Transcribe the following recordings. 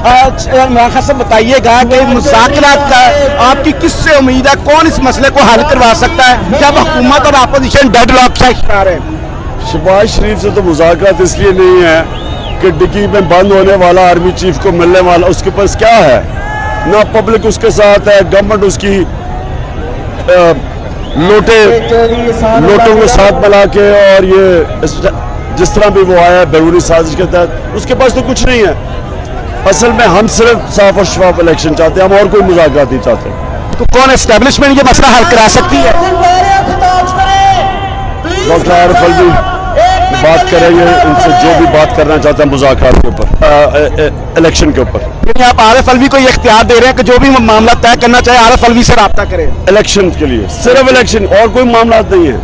इमरान खान साहब बताइएगा कि मुज़ाकरात का आपकी किससे उम्मीद है, कौन इस मसले को हल करवा सकता है जब हुकूमत और अपोजिशन डेडलॉक का शिकार है? शहबाज शरीफ से तो मुज़ाकरात इसलिए नहीं है कि डिक्की में बंद होने वाला आर्मी चीफ को मिलने वाला, उसके पास क्या है ना, पब्लिक उसके साथ है, गवर्नमेंट उसकी लोटों को साथ मिला के, और ये जिस तरह भी वो आया है बैरूनी साजिश के तहत, उसके पास तो कुछ नहीं है। असल में हम सिर्फ साफ और शफाफ इलेक्शन चाहते हैं, हम और कोई मुज़ाकरात नहीं चाहते। तो कौन एस्टेब्लिशमेंट ये मसला हल करा सकती है? डॉक्टर आरिफ अलवी बात करेंगे, इनसे जो भी बात करना चाहते हैं मुज़ाकरात के ऊपर, इलेक्शन के ऊपर। यानी आप आरिफ अलवी को ये इख्तियार दे रहे हैं कि जो भी मामला तय करना चाहे आरिफ अलवी से राब्ता करें इलेक्शन के लिए, सिर्फ इलेक्शन, और कोई मामला नहीं है,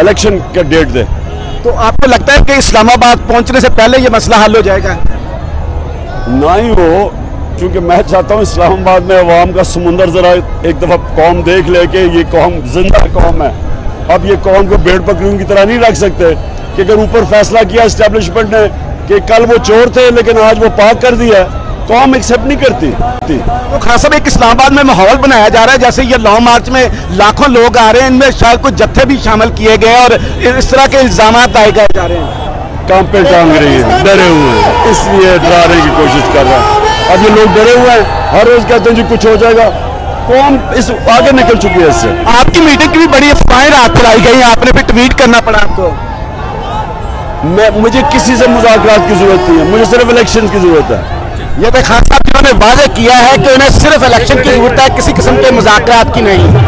इलेक्शन का डेट दे। तो आपको लगता है कि इस्लामाबाद पहुंचने से पहले ये मसला हल हो जाएगा? ना ही हो, क्योंकि मैं चाहता हूँ इस्लामाबाद में अवाम का समुंदर जरा एक दफा कौम देख ले कि ये कौम जिंदा कौम है। अब ये कौम को भेड़ बकरियों की तरह नहीं रख सकते कि अगर ऊपर फैसला किया एस्टेब्लिशमेंट ने कि कल वो चोर थे लेकिन आज वो पाक कर दिया, कौम एक्सेप्ट नहीं करती। तो खान साहब, एक इस्लामाबाद में माहौल बनाया जा रहा है जैसे ये लॉन्ग मार्च में लाखों लोग आ रहे हैं, इनमें शायद कुछ जत्थे भी शामिल किए गए और इस तरह के इल्जाम लगाए जा रहे हैं। काम पे टांग रही है, डरे हुए हैं, इसलिए डराने की कोशिश कर रहा है। अब ये लोग डरे हुए हैं, हर रोज कहते हैं जी कुछ हो जाएगा, कौम इस आगे निकल चुकी है इससे। आपकी मीटिंग की भी बड़ी अफवाहें रात चलाई गई, आपने फिर ट्वीट करना पड़ा आपको। मुझे किसी से मुज़ाकरात की जरूरत नहीं है, मुझे सिर्फ इलेक्शन की जरूरत है। ये तो खान साहब जिन्होंने वादे किया है कि उन्हें सिर्फ इलेक्शन की जरूरत है, किसी किस्म के मुज़ाकरात की नहीं।